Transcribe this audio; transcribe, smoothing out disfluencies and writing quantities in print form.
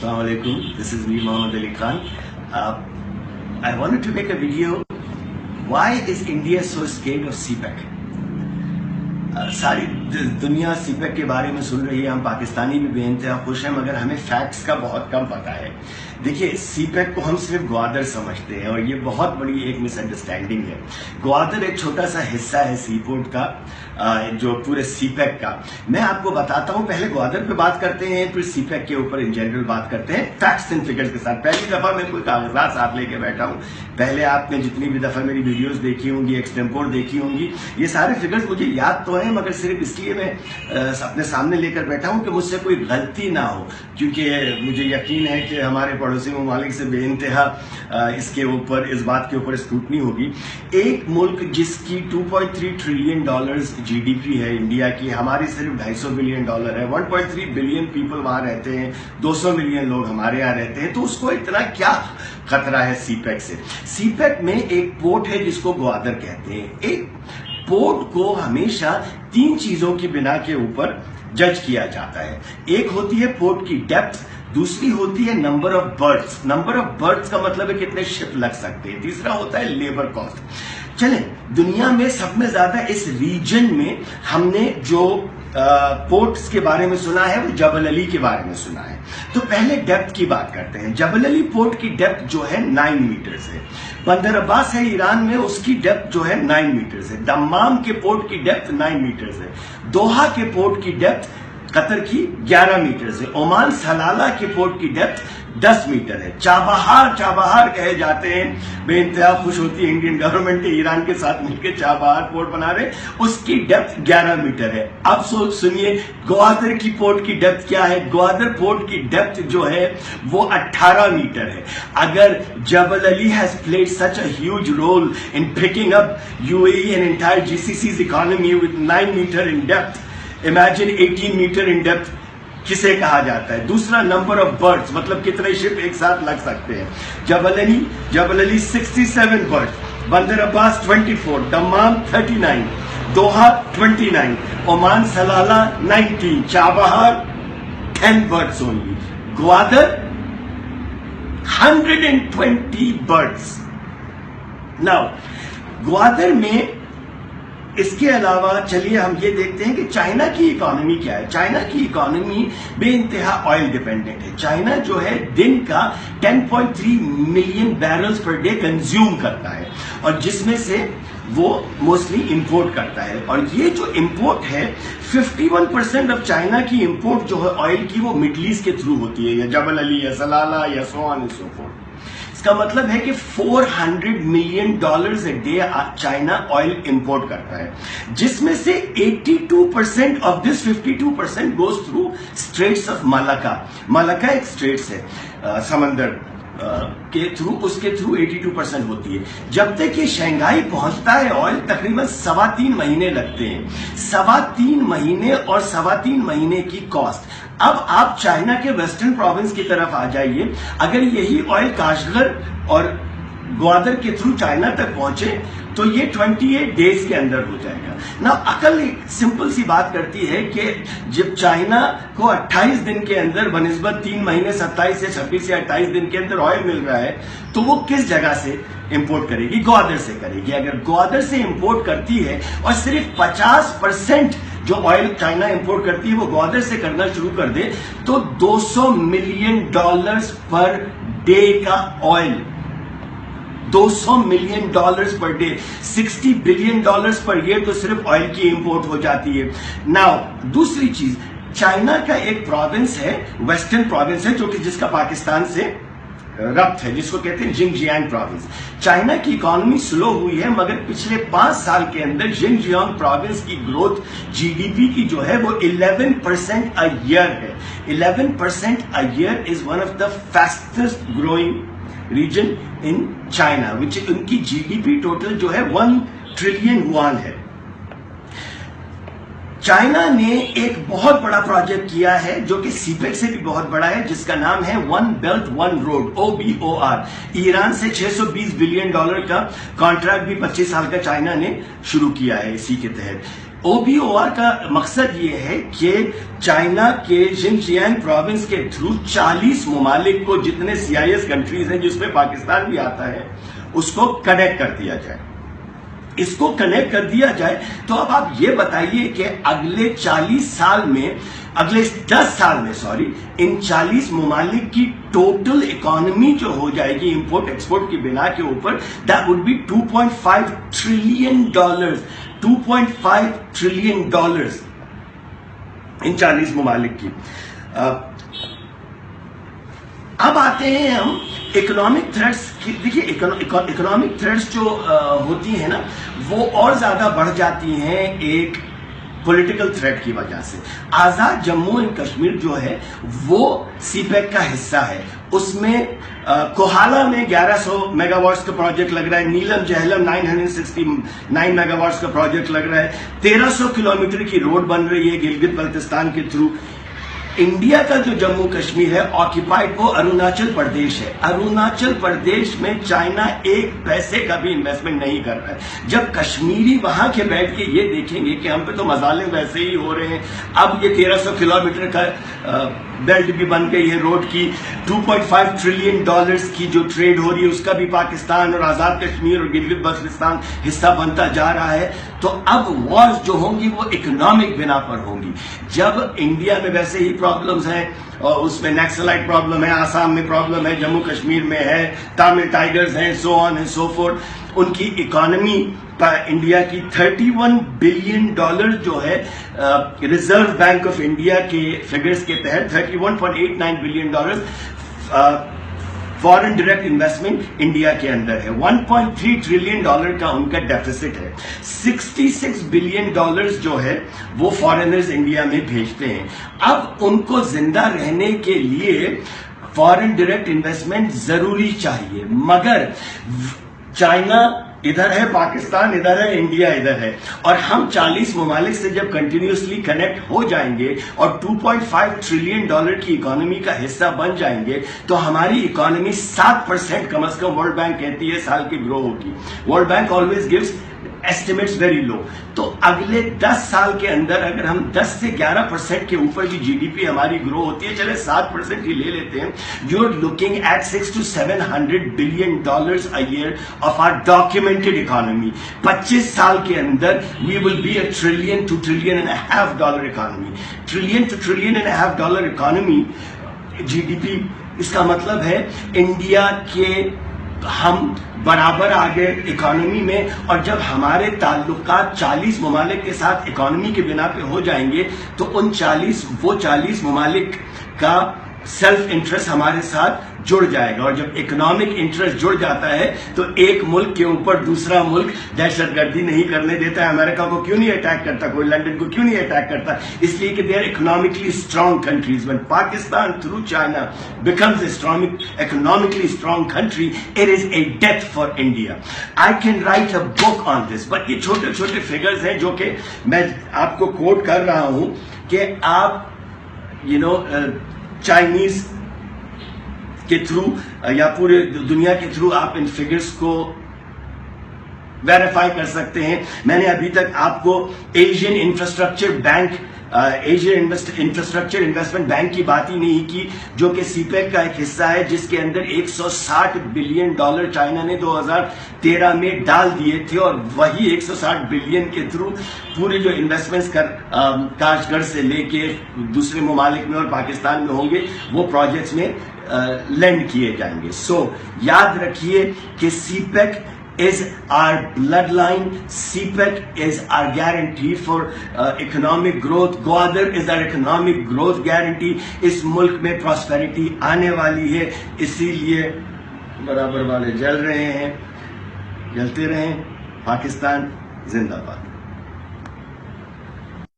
Assalamu alaikum. This is me, Muhammad Ali Khan. I wanted to make a video. Why is India so scared of CPEC? सारी दुनिया CPEC के बारे में सुन रही है, हम पाकिस्तानी भी बेइंतहा खुश हैं, मगर हमें फैक्ट्स का बहुत कम पता है। देखिए, सीपेक को हम सिर्फ ग्वादर समझते हैं और ये बहुत बड़ी एक मिसअंडरस्टैंडिंग है। ग्वादर एक छोटा सा हिस्सा है सीपोर्ट का, जो पूरे सीपेक का। मैं आपको बताता हूं, पहले ग्वादर पे बात करते हैं, फिर सीपेक के ऊपर इन जनरल बात करते हैं फैक्ट्स एंड फिगर्स के साथ। पहली दफा मैं कोई कागजात साथ लेके बैठा हूं। पहले आपने जितनी भी दफा मेरी वीडियोस देखी होंगी, एक्सटेम्पोर देखी होंगी, ये सारे फिगर्स मुझे याद तो है, मगर सिर्फ इसलिए मैं अपने सामने लेकर बैठा हूं कि मुझसे कोई गलती ना हो, क्योंकि मुझे यकीन है कि हमारे पड़ोसी ममालिक से बेइंतहा इसके ऊपर, इस बात के ऊपर स्क्रूटनी होगी। एक मुल्क जिसकी 2.3 ट्रिलियन डॉलर्स जीडीपी है इंडिया की, हमारी सिर्फ 250 बिलियन डॉलर है, 1.3 बिलियन पीपल वहां रहते हैं, 200 मिलियन लोग हमारे यहाँ रहते हैं, तो उसको इतना क्या खतरा है सीपेक से। सीपेक में एक पोर्ट है जिसको ग्वादर कहते हैं। एक पोर्ट को हमेशा 3 चीजों की बिना के ऊपर जज किया जाता है। एक होती है पोर्ट की डेप्थ, दूसरी होती है number of birds. Number of birds का मतलब है कितने शिप लग सकते हैं। तीसरा होता है लेबर कॉस्ट। चलें, दुनिया में सब में ज्यादा इस रीजन में हमने जो पोर्ट्स के बारे में सुना है वो जबल अली के बारे में सुना है। तो पहले डेप्थ की बात करते हैं। जबल अली पोर्ट की डेप्थ जो है 9 मीटर है। बंदर अब्बास है ईरान में, उसकी डेप्थ जो है 9 मीटर है। दम्माम के पोर्ट की डेप्थ 9 मीटर है। दोहा के पोर्ट की डेप्थ कतर की 11 मीटर है। ओमान सलाला के पोर्ट की डेप्थ 10 मीटर है। चाबहार कहे जाते हैं। बेइंतहा खुश होती है इंडियन गवर्नमेंट ईरान के साथ मिलकर चाबहार पोर्ट बना रहे, उसकी डेप्थ 11 मीटर है। अब सुनिए ग्वादर की पोर्ट की डेप्थ क्या है। ग्वादर पोर्ट की डेप्थ जो है वो 18 मीटर है। अगर Jebel Ali has played such a huge role in picking up UAE and entire GCC's economy with 9 metre in depth, imagine 18 metre in depth किसे कहा जाता है। दूसरा, नंबर ऑफ बर्ड्स, मतलब कितने शिप एक साथ लग सकते हैं। जबल अली 67 बर्ड्स, बंदर अब्बास 24, दम्माम 39, दोहा 29, Oman सलाला 19, Chabahar 10 birds only. Gwadar 120 birds. Now Gwadar में इसके अलावा चलिए हम ये देखते हैं कि चाइना की इकोनॉमी क्या है। चाइना की इकोनॉमी बेइंतहा ऑयल डिपेंडेंट है। चाइना जो है दिन का 10.3 million barrels per day consume करता है, और जिसमें से वो मोस्टली इंपोर्ट करता है। और ये जो इंपोर्ट है, 51% ऑफ चाइना की इंपोर्ट जो है ऑयल की, वो मिडल ईस्ट के थ्रू होती है, या जबल अली या सलाला या so on and so forth. इसका मतलब है कि 400 million dollars a day China oil import करता है, जिसमें से 82% of this 52% goes through straits of Malacca. Malacca एक स्ट्रेट्स है समंदर के थ्रू, उसके थ्रू 82% होती है। जब तक ये शंघाई पहुंचता है ऑयल, तकरीबन 3.25 महीने लगते हैं। 3.25 महीने और 3.25 महीने की कॉस्ट। अब आप चाइना के वेस्टर्न प्रोविंस की तरफ आ जाइए, अगर यही ऑयल काशगर और ग्वादर के थ्रू चाइना तक पहुंचे तो ये 28 डेज के अंदर हो जाएगा ना। अकल एक सिंपल सी बात करती है कि जब चाइना को 28 दिन के अंदर बनिस्बत 3 महीने 27 से 26 या 28 दिन के अंदर ऑयल मिल रहा है, तो वो किस जगह से इंपोर्ट करेगी? ग्वादर से करेगी। अगर ग्वादर से इंपोर्ट करती है और सिर्फ 50% जो ऑयल चाइना इंपोर्ट करती है वो ग्वादर से करना शुरू कर दे, तो 200 मिलियन डॉलर्स पर डे का oil, 200 million dollars per day, 60 billion dollars per year तो सिर्फ ऑयल की इंपोर्ट हो जाती है। नाउ दूसरी चीज, चाइना का एक प्रोविंस है, वेस्टर्न प्रोविंस है, जो कि जिसका पाकिस्तान से रब्त है, जिसको कहते हैं जिंगजियांग प्रोविंस। चाइना की इकोनॉमी स्लो हुई है, मगर पिछले 5 साल के अंदर जिंगजियांग प्रोविंस की ग्रोथ जीडीपी की जो है वो 11% अ ईयर है। 11% a year is one of the fastest growing region in China, which उनकी जीडीपी टोटल जो है 1 ट्रिलियन युआन है। چائنا نے ایک بہت بڑا پروجیکٹ کیا ہے جو کہ سی پیک سے بھی بہت بڑا ہے، جس کا نام ہے one belt one road OBOR۔ Iran سے $620 بلین کا کانٹریکٹ بھی 25 سال کا چائنا نے شروع کیا ہے اسی کے تحت۔ OBOR کا مقصد یہ ہے کہ چائنا کے ژنجیانگ پروونس کے تھرو 40 ممالک کو، جتنے CIS کنٹریز ہیں جس میں پاکستان بھی آتا ہے، اس کو کنیکٹ کر دیا جائے۔ اس کو کنیکٹ کر دیا جائے تو اب آپ یہ بتائیے کہ اگلے 10 سال میں ان 40 ممالک کی ٹوٹل اکانومی جو ہو جائے گی امپورٹ ایکسپورٹ کی بنا کے اوپر، that would be $2.5 trillion, $2.5 trillion ان 40 ممالک کی۔ اب آتے ہیں ہم اکنامک تھریٹس کی۔ دیکھیے اکنامک تھریٹس جو ہوتی ہیں نا، وہ اور زیادہ بڑھ جاتی ہیں ایک پولیٹیکل تھریٹ کی وجہ سے۔ آزاد جموں اینڈ کشمیر جو ہے وہ سی پیک کا حصہ ہے۔ اس میں کوہالہ میں 1100 میگا واٹس کا پروجیکٹ لگ رہا ہے، نیلم جہلم 969 میگا واٹس کا پروجیکٹ لگ رہا ہے، 1300 کلومیٹر کی روڈ بن رہی ہے گلگت بلتستان کے تھرو۔ انڈیا کا جو جموں کشمیر ہے آکیپائڈ، وہ اروناچل پردیش ہے۔ اروناچل پردیش میں چائنا ایک پیسے کا بھی انویسٹمنٹ نہیں کر رہا ہے۔ جب کشمیری وہاں کے بیٹھ کے یہ دیکھیں گے کہ ہم پہ تو مظالم ویسے ہی ہو رہے ہیں، اب یہ 1300 کلومیٹر کا بیلٹ بھی بن گئی ہے روڈ کی، $2.5 ٹریلین کی جو ٹریڈ ہو رہی ہے اس کا بھی پاکستان اور آزاد کشمیر اور گلگت بلتستان حصہ بنتا جا رہا ہے، تو اب وارز جو ہوں گی وہ اکنامک بنا پر ہوں گی۔ جب انڈیا میں ویسے ہی پرابلمز ہیں، اور اس میں نیکسلائٹ پرابلم ہے، آسام میں پرابلم ہے، جموں کشمیر میں ہے، تامل ٹائیگرز ہیں، سو آن اینڈ سو فورتھ، ان کی اکانومی انڈیا کی $31 بلین جو ہے ریزرو بینک آف انڈیا کے فگرز کے تحت $31.89 billion foreign direct investment India کے اندر ہے۔ $1.3 ٹریلین کا ان کا ڈیفیسٹ ہے۔ $66 بلین جو ہے وہ فارنرز انڈیا میں بھیجتے ہیں۔ اب ان کو زندہ رہنے کے لیے فارن ڈائریکٹ انویسٹمنٹ ضروری چاہیے، مگر چائنا ادھر ہے، پاکستان ادھر ہے، انڈیا ادھر ہے، اور ہم 40 ممالک سے جب کنٹینیوسلی کنیکٹ ہو جائیں گے اور $2.5 ٹریلین کی اکانومی کا حصہ بن جائیں گے تو ہماری اکانومی 7% کم از کم ورلڈ بینک کہتی ہے سال کی گرو ہوگی۔ World bank always gives estimates very low. تو اگلے 10 سال کے اندر اگر ہم 10 سے 11% کے اوپر بھی GDP ہماری گرو ہوتی ہے، چلے 7% ہی لے لیتے ہیں، you are looking at $600 to $700 billion a year of our documented economy۔ 25 سال کے اندر we will be $1 trillion to $1.5 trillion economy۔ $1 trillion to $1.5 trillion economy GDP، اس کا مطلب ہے انڈیا کے ہم برابر آگے اکانومی میں، اور جب ہمارے تعلقات 40 ممالک کے ساتھ اکانومی کے بنا پہ ہو جائیں گے تو وہ 40 ممالک کا سیلف انٹرسٹ ہمارے ساتھ جڑ جائے گا، اور جب اکنامک انٹرسٹ جڑ جاتا ہے تو ایک ملک کے اوپر دوسرا ملک دہشت گردی نہیں کرنے دیتا ہے۔ امریکہ کو کیوں نہیں اٹیک کرتا، کوئی لنڈن کو کیوں نہیں اٹیک کرتا؟ اس لیے کہ they are economically strong countries. when Pakistan through China becomes a economically strong country, it is a death for India۔ I can write a book on this، but یہ چھوٹے چھوٹے فگرز ہیں جو کہ میں آپ کو کوٹ کر رہا ہوں کہ آپ چائنیز کے تھرو یا پورے دنیا کے تھرو آپ ان فگرز کو ویریفائی کر سکتے ہیں۔ میں نے ابھی تک آپ کو ایشین انفراسٹرکچر انویسٹمنٹ بینک کی بات ہی نہیں کی، جو کہ سی پیک کا ایک حصہ ہے، جس کے اندر $160 بلین چائنا نے 2013 میں ڈال دیے تھے، اور وہی 160 بلین کے تھرو پورے جو انویسٹمنٹس کاش گڑھ سے لے کے دوسرے ممالک میں اور پاکستان میں ہوں گے وہ پروجیکٹس میں لینڈ کیے جائیں گے۔ سو یاد رکھیے کہ سی pack is our bloodline، CPEC is our guarantee for economic growth، Gwadar is our economic growth guarantee۔ اس ملک میں پراسپیرٹی آنے والی ہے، اسی لیے برابر والے جل رہے ہیں، جلتے رہیں۔ پاکستان زندہ باد۔